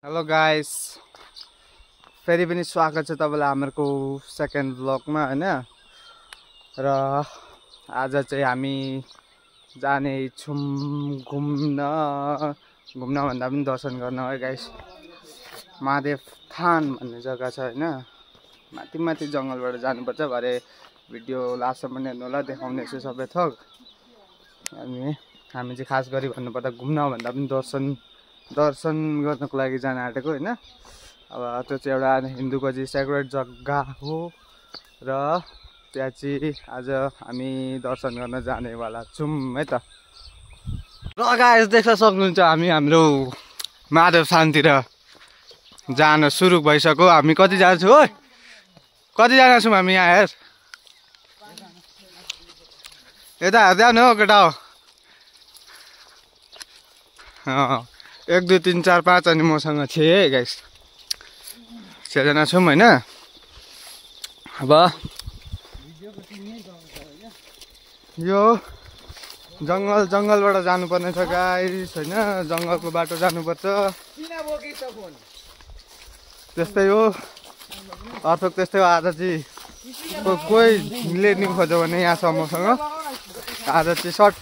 Hello guys, फेरि पनि स्वागत छ तपाईलाई हाम्रो सेकेन्ड ब्लगमा हैन। र आज चाहिँ हामी जाने छौं घुम्न भन्दा पनि दर्शन गर्न है गाइस। महादेव थान भन्ने जग्गा छ हैन, माथि जंगलबाट जानुपर्छ। भरे भिडियो लास्टसम्म पनि हेर्नु होला, देखाउने छु सबै थोक। अनि हामी चाहिँ खास गरी भन्नुपर्दा घुम्न भन्दा पनि दर्शन गर्नको लागि जान आँटेको हैन। अब त्यो चाहिँ एउटा हिन्दूको चाहिँ सेक्रेट जग्गा हो र त्यहाँ चाहिँ आज हामी दर्शन गर्न जानेवाला छौं है त। र गाइस देख्न सक्नुहुन्छ हामी हाम्रो महादेव थानतिर जान सुरु भइसक्यो। हामी कति जना छौं? ओइ कति जना छौं हामी यहाँ? हेर यता हेर्दै न हो केटा हो। 1 2 3 4 5 अनि मसँग 6 है गाइस, 6 जना छौं हैन। अब यो जंगलबाट जानुपर्ने छ गाइस हैन, जंगलको बाटो जानुपर्छ। त्यस्तै हो, अर्थक त्यस्तै हो। आज चाहिँ कोही लिनु खोज्यो भने यहाँसम्मसँग आज चाहिँ सर्ट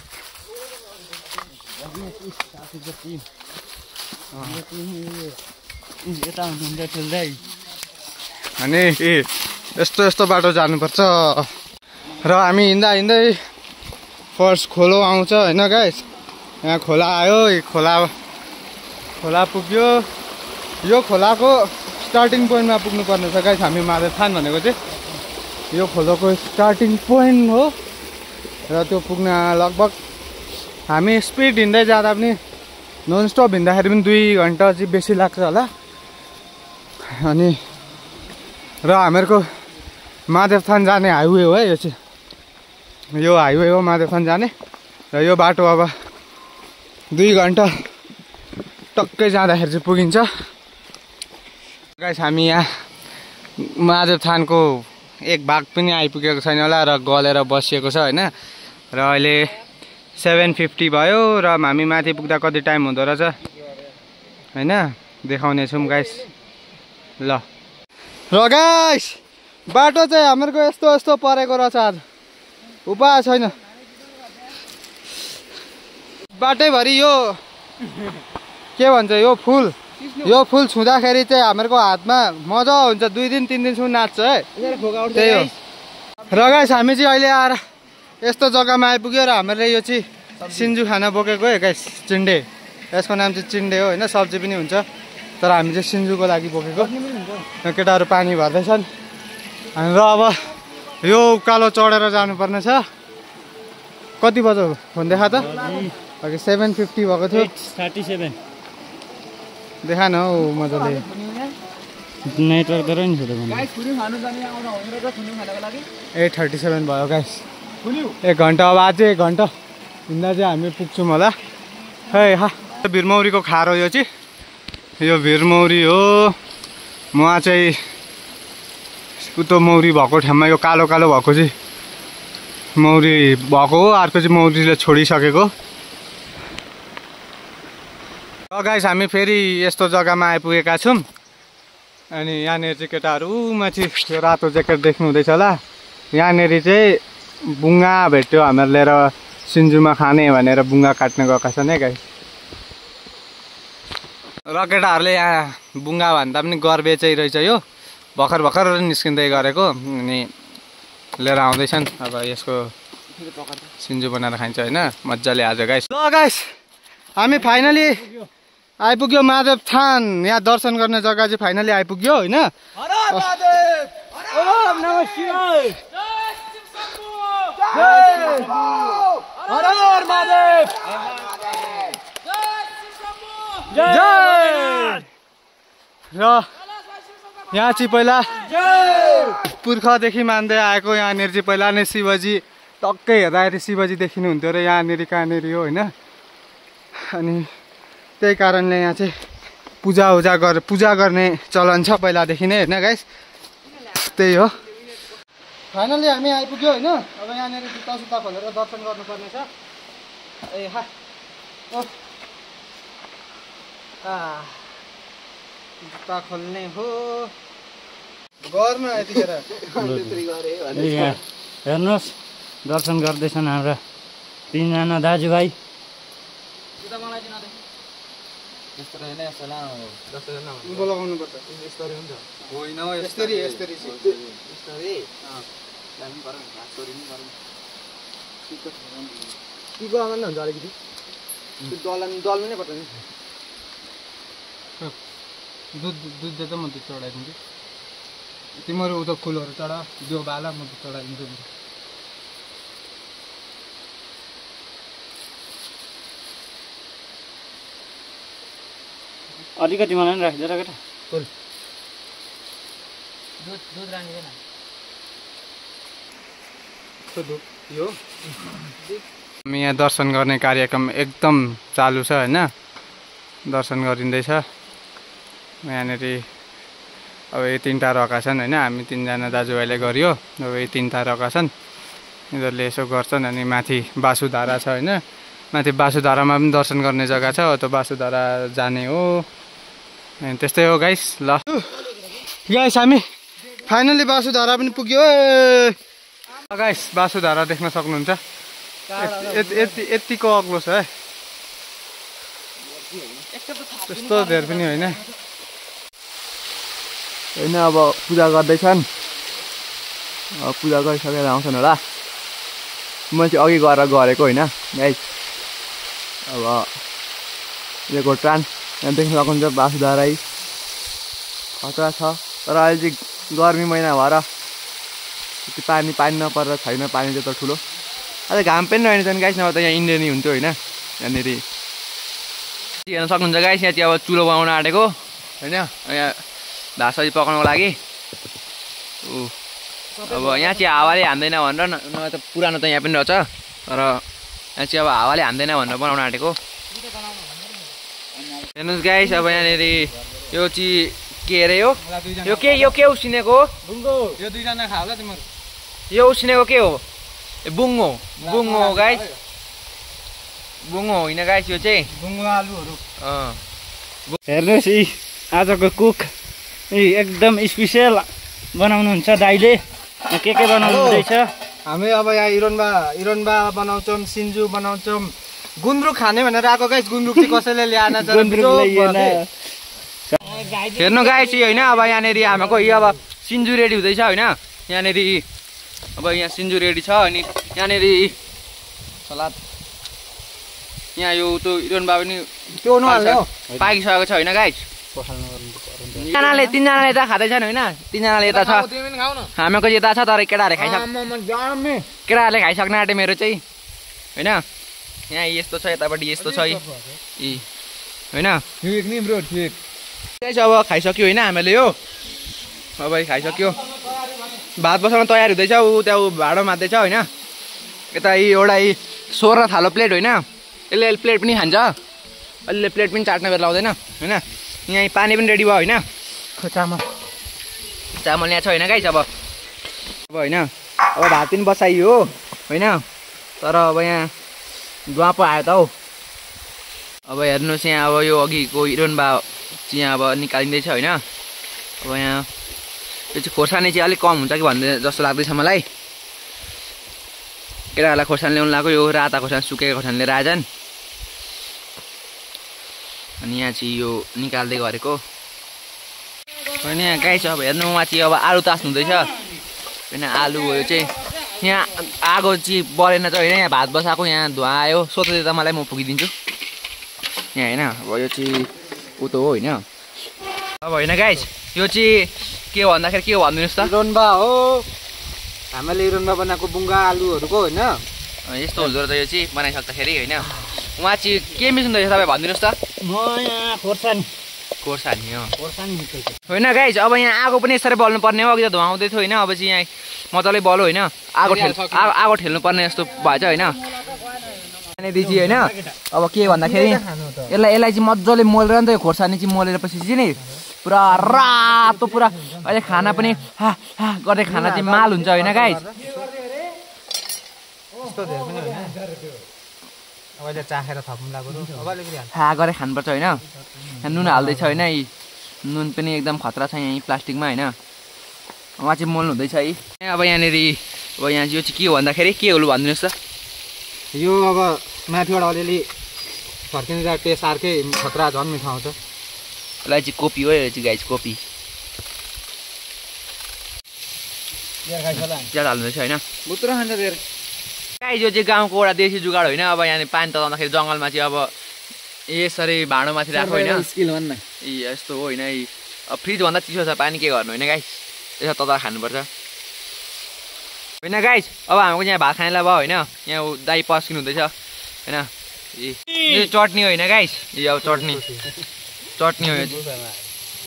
अनि यस्तो बाटो जानुपर्छ। र हामी हिँड्दै फर्स्ट खोलो आउँछ हैन गाइस। यहाँ खोला आयो, खोला पुग्यो। यो खोलाको स्टार्टिङ पोइन्टमा पुग्नु पर्ने छ गाइस। हामी महादेव थान भनेको चाहिँ यो खोलोको स्टार्टिङ पोइन्ट हो। र त्यो पुग्न लगभग हामी स्पिड हिँड्दै जाँदा पनि नन स्टप हिँड्दाखेरि पनि 2 घन्टा चाहिँ बेसी लाग्छ होला। अनि र हामीहरूको महादेव थान जाने हाइवे हो है यो चाहिँ। यो हाइवे हो महादेव थान जाने। र यो बाटो अब 2 घन्टा टक्कै जाँदाखेरि चाहिँ पुगिन्छ गाइस। हामी यहाँ महादेव थानको एक भाग पनि आइपुगेको छैन होला र गलेर बसिएको छ हैन। र अहिले 7:50 भयो र हामी माथि पुग्दा कति टाइम हुँदो रहेछ हैन, देखाउने छौं गाइस। ल र गाइस बाटो चाहिँ हाम्रो यस्तो परेको रहेछ। आज उपाय छैन, बाटैभरि यो के भन्छ यो फुल छुँदाखेरि चाहिँ हाम्रो हातमा मजा हुन्छ। 2 दिन 3 दिनसम्म नाच्छ है, त्यही हो। र गाइस हामी चाहिँ अहिले आएर यस्तो जग्गामा आइपुग्यो र हामीले यो चाहिँ सिन्जु खाना बोकेको है गाइस। चिन्डे, यसको नाम चाहिँ चिन्डे हो हैन। सब्जी पनि हुन्छ तर हामी चाहिँ सिन्जुको लागि बोकेको। केटाहरू पानी भर्दैछन् र अब यो उकालो चढेर जानुपर्ने छ। कति बज्यो फोन देखा त? अघि 7:50 भएको थियो। 37 देखा न हौ मजाले। नेटवर्क दर नि छोड्यो गाइस। खुनी खानु जाने आउन होइन र खुनी खानको लागि 8:37 भयो गाइस। 1 घन्टा अब आज 1 घन्टा हिँड्दा चाहिँ हामी पुग्छौँ होला। है भिरमौरीको खारो यो चाहिँ, यो भिरमौरी हो। म चाहिँ उतो मौरी भएको ठाउँमा यो कालो भएको चाहिँ मौरी भएको हो। अर्को चाहिँ मौरीले छोडिसकेको। र गाइस हामी फेरि यस्तो जग्गामा आइपुगेका छौँ। अनि यहाँनिर चाहिँ केटाहरू माथि त्यो रातो ज्याकेट देख्नु हुँदैछ होला। यहाँनिर चाहिँ बुङ्गा भेट्यो हामीहरूले र सिन्जुमा खाने भनेर बुङ्गा काट्न गएका छन् है गाइस। र केटाहरूले यहाँ बुङ्गा भन्दा पनि गर्बे चाहिँ रहेछ यो, भर्खर निस्किँदै गरेको। अनि लिएर आउँदैछन्। अब यसको सिन्जु बनाएर खाइन्छ होइन मजाले आज गाइस। ल गाइस हामी फाइनली आइपुग्यो महादेव थान। यहाँ दर्शन गर्ने जग्गा चाहिँ फाइनली आइपुग्यो होइन। र यहाँ चाहिँ पहिला पुर्खादेखि मान्दै आएको। यहाँनिर चाहिँ पहिला नै शिवजी टक्कै हेर्दाखेरि शिवजी देखिनुहुन्थ्यो र यहाँनिर कहाँनिर हो होइन। अनि त्यही कारणले यहाँ चाहिँ पूजा गर्ने चलन छ पहिलादेखि नै होइन गाइस। त्यही हो। फाइनली हामी आइपुग्यो होइन। अब यहाँनिर जुत्ता खोलेर दर्शन गर्नुपर्ने छ। जुत्ता खोल्ने हो गर्न यतिखेर यहाँ हेर्नुहोस् दर्शन गर्दैछन् हाम्रा 3 जना दाजुभाइ। बोलाउनु पर्छ होइन यस्तरी यस्तरी के गर्न हुन्छ अलिकति दल्नु नै पर्छ नि। दुध दुध त म दुध चढाइदिन्छु तिमीहरू उता फुलहरू चढा जो बाला म दुध चढाइदिन्छु। अलिकति मलाई पनि राखिदिएर केटा दुध दुध राखिदिएन यो हामी यहाँ दर्शन गर्ने कार्यक्रम एकदम चालु छ होइन। दर्शन गरिँदैछ यहाँनिर। अब यो 3टा रका छन् होइन। हामी 3 जना दाजुभाइले गरियो। अब यो 3टा रका छन् यिनीहरूले यसो गर्छन्। अनि माथि बासुधारा छ होइन। माथि बासुधारामा पनि दर्शन गर्ने जग्गा छ। त्यो बासुधारा जाने हो। अनि त्यस्तै हो गाइस। ल गाइस हामी फाइनली बासुधारा पनि पुग्यो। गाइस बासुधारा देख्न सक्नुहुन्छ। यतिको अग्लो छ है। त्यस्तो धेरै पनि होइन। होइन अब पूजा गर्दैछन्। पूजा गरिसकेर आउँछन् होला। म चाहिँ अघि गएर गरेको होइन गाइस। अब यो गोटान यहाँ देख्न सक्नुहुन्छ बासुधारै खतरा छ। तर अहिले चाहिँ गर्मी महिना भएर पानी नपरेर छैन। पानी चाहिँ त ठुलो अझै घाम पनि रहेन छन् गाइस। नभए त यहाँ इन्डियन हुन्थ्यो होइन। यहाँनिर हेर्न सक्नुहुन्छ गाइस। यहाँ चाहिँ अब चुलो बनाउन आँटेको होइन। यहाँ भात सब्जी पकाउनको लागि। अब यहाँ चाहिँ हावाले हान्दैन भनेर नभए त पुरानो त यहाँ पनि रहेछ। तर यहाँ चाहिँ अब हावाले हान्दैन भनेर बनाउन आँटेको। हेर्नुहोस् गाइस अब यहाँनिर यो चाहिँ के अरे यो के उसिनेको यो 2 जना खा होला तिम्रो। यो उसिनेको के हो? बुङ्गो हो गाइस। बुङ्गो होइन गाइस यो चाहिँ बुङ्गो आलुहरू। हेर्नुहोस् यी आजको कुक एकदम स्पेसियल बनाउनुहुन्छ दाइले। के बनाउनु हुँदैछ? हामी अब यहाँ इरोन्बा बनाउँछौँ, सिन्जु बनाउँछौँ। गुन्द्रुक खाने भनेर आएको गाइस। गुन्द्रुक चाहिँ कसैले ल्याएन। हेर्नु गाइस होइन। अब यहाँनिर हाम्रो अब सिन्जु रेडी हुँदैछ होइन। यहाँनिर अब यहाँ सिन्जु रेडी छ। अनि यहाँनिर सलाद यहाँ यो त्यो इरोन्बा पनि पाकिसकेको छ होइन गाइस। 3 जनाले त खाँदैछन् होइन। 3 जनाले यता छ। हामीको यता छ तर केटाहरूले खाइसक्न आँटे मेरो चाहिँ होइन। यहाँ यस्तो छ यतापट्टि यस्तो छ होइन। अब खाइसक्यो होइन हामीले यो। अब खाइसक्यो। भात बसाउन तयार हुँदैछ। ऊ त्यहाँ भाँडो मात्दैछ होइन। यता एउटा 16 थालो प्लेट होइन। यसले प्लेट पनि खान्छ। अहिले प्लेट पनि चाट्न बेर लाउँदैन होइन। यहाँ पानी पनि रेडी भयो होइन। चामल यहाँ छ होइन गाइस। अब होइन अब भात पनि बसाइयो होइन। तर अब यहाँ धुवा पो आयो त हौ। अब हेर्नुहोस् यहाँ अब यो अघिको इरोन्बा चाहिँ यहाँ अब निकालिँदैछ होइन। अब यहाँ यो चाहिँ खोर्सानी चाहिँ अलिक कम हुन्छ कि भन्ने जस्तो लाग्दैछ मलाई। केटाहरूलाई खोर्सानी ल्याउनु लाग्यो। यो राता खोर्सानी सुकेको खोर्सानी लिएर आएछन्। अनि यहाँ चाहिँ यो निकाल्दै गरेको होइन। यहाँ गाइस अब हेर्नु माथि अब आलु तास्नु हुँदैछ होइन। आलु हो यो चाहिँ। यहाँ आगो चाहिँ बलेन चाहिँ होइन। यहाँ भात बसाएको यहाँ धुवा आयो। सोध्दै त मलाई म पुगिदिन्छु यहाँ होइन। अब यो चाहिँ उतो हो होइन। अब होइन गाइस यो चाहिँ के भन्दाखेरि के हो भनिदिनुहोस् त। इरोन्बा हो। हामीले इरोन्बा बनाएको बुङ्गा आलुहरूको होइन। यस्तो हुँदो रहेछ यो चाहिँ बनाइसक्दाखेरि होइन। उहाँ चाहिँ के मिसाउँदो रहेछ तपाईँ भनिदिनुहोस् त। म यहाँ खोर्सानी होइन गाइस अब यहाँ आगो पनि यसरी बल्नु पर्ने हो। अघि त धुवाउँदै थियो होइन। अब चाहिँ यहाँ मजाले बल्यो होइन। आगो ठेल्नु पर्ने जस्तो भएछ होइन। दिदी होइन। अब के भन्दाखेरि यसलाई चाहिँ मजाले मोलेर नि त खोर्सानी चाहिँ मोलेर पछि चाहिँ नि पुरा रातो पुरा अहिले खाना पनि गर्दै खाना चाहिँ माल हुन्छ होइन गाइस। अहिले चाखेर थप्नु लाग्यो। गरेर खानुपर्छ होइन। नुन हाल्दैछ होइन। नुन पनि एकदम खतरा छ यहाँ प्लास्टिकमा होइन। उहाँ चाहिँ मोल्नु हुँदैछ है। अब यहाँनिर अब यहाँ यो चाहिँ के हो भन्दाखेरि के हो भनिदिनुहोस् त। यो अब माथिबाट अलिअलि फर्किँदा टेस्ट अर्कै खतरा झन् मिठो आउँछ। यसलाई चाहिँ कोपी हो, यो चाहिँ गाइस कोपी ज्यादा हाल्नुहुँदैछ होइन। बुत्रो खान्छ धेरै गाइस यो चाहिँ गाउँको एउटा देशी जुगाड होइन। अब यहाँ पानी तताउँदाखेरि जङ्गलमा चाहिँ अब यसरी भाँडोमाथि राख्यो होइन। स्किल भन्न यस्तो हो होइन। अब फ्रिजभन्दा चिसो छ पानी, के गर्नु होइन गाइस, यसो तताएर खानुपर्छ होइन गाइस। अब हाम्रो यहाँ भात खानेलाई भयो होइन। यहाँ दाइ पस्किनु हुँदैछ होइन। यो चटनी होइन गाइस, यो अब चटनी हो यो चाहिँ।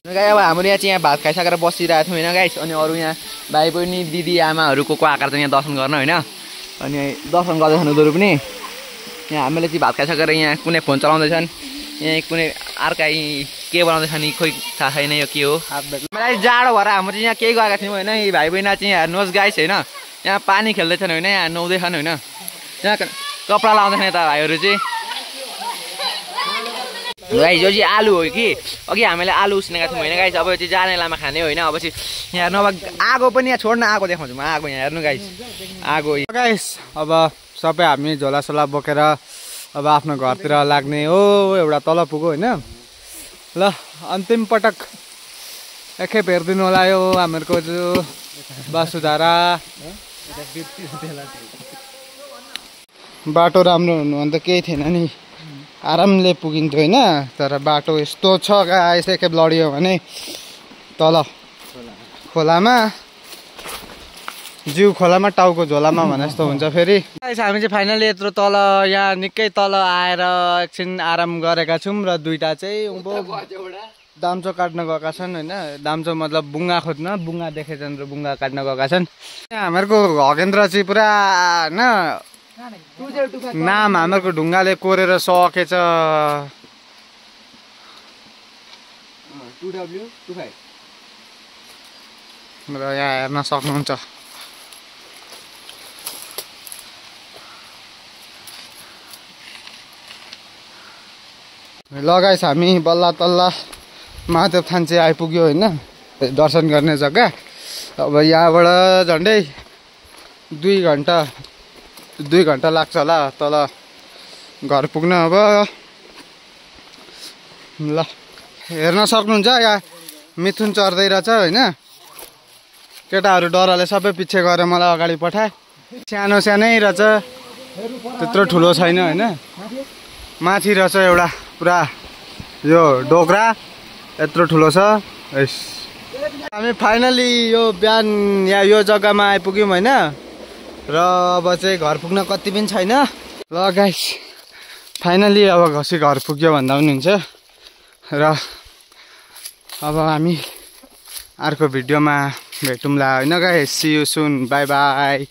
अब हाम्रो यहाँ चाहिँ यहाँ भात खाइसकेर बसिरहेको थियौँ होइन गाइस। अनि अरू यहाँ भाइ बहिनी दिदी आमाहरूको आकार चाहिँ यहाँ दर्शन गर्न होइन। अनि दर्शन गर्दैछन् उनीहरू पनि। यहाँ हामीले चाहिँ भात खाइसकेर यहाँ कुनै फोन चलाउँदैछन्, यहाँ कुनै अर्कै के बनाउँदैछन् नि खोइ थाहा छैन यो के हो। मलाई जाडो भएर हाम्रो चाहिँ यहाँ केही गएका थियौँ होइन। यी भाइ बहिनी चाहिँ हेर्नुहोस् गाइस होइन। यहाँ पानी खेल्दैछन् होइन, यहाँ नुहाउँदैछन् होइन। यहाँ कपडा लाउँदैछन् यता भाइहरू चाहिँ। गाइस यो चाहिँ आलु हो कि अघि हामीले आलु उसिनेका थियौँ होइन गाइस। अब यो चाहिँ जानेलामा खाने होइन। अब चाहिँ यहाँ नभए आगो पनि यहाँ छोड्न आगो देखाउँछु म। आगो यहाँ हेर्नु गाइस, आगो गाइस। अब सबै हामी झोलासोला बोकेर अब आफ्नो घरतिर लाग्ने हो। एउटा तल पुग्यो होइन। ल अन्तिम पटक एकखेप हेरिदिनु होला यो हामीहरूको जो वसुधारा। बाटो राम्रो हुनु भने त केही थिएन नि, आरामले पुगिन्थ्यो होइन। तर बाटो यस्तो छ गाइस, एकखेप लडियो भने तल खोलामा, जिउ खोलामा टाउको झोलामा भने जस्तो हुन्छ फेरि। हामी चाहिँ फाइनली यत्रो तल यहाँ निकै तल आएर एकछिन आराम गरेका छौँ। र दुईवटा चाहिँ उँभो दाम्चो काट्न गएका छन् होइन। दाम्चो मतलब बुङ्गा खोज्न, बुङ्गा देखेछन् र बुङ्गा काट्न गएका छन्। हामीहरूको हगेन्द्र चाहिँ पुरा होइन नाम हामीहरूको ढुङ्गाले कोरेर सकेछ। र यहाँ हेर्न सक्नुहुन्छ ल गाइस। हामी बल्ल तल्ल महादेव थान चाहिँ आइपुग्यो होइन, दर्शन गर्ने जग्गा। अब यहाँबाट झन्डै 2 घन्टा लाग्छ होला तल घर पुग्न। अब ल हेर्न सक्नुहुन्छ यहाँ मिथुन चढ्दै रहेछ होइन। केटाहरू डरले सबै पछि गएर मलाई अगाडि पठाए। सानो सानै रहेछ, त्यत्रो ठुलो छैन होइन। माथि रहेछ एउटा पुरा यो डोग्रा, यत्रो ठुलो छ। हामी फाइनली यो बिहान यहाँ यो जग्गामा आइपुग्यौँ होइन। र अब चाहिँ घर पुग्न कति पनि छैन। ल गाइस फाइनली अब घर पुग्यो भन्दा पनि हुन्छ। र अब हामी अर्को भिडियोमा भेटौँला होइन guys. See you soon, bye by.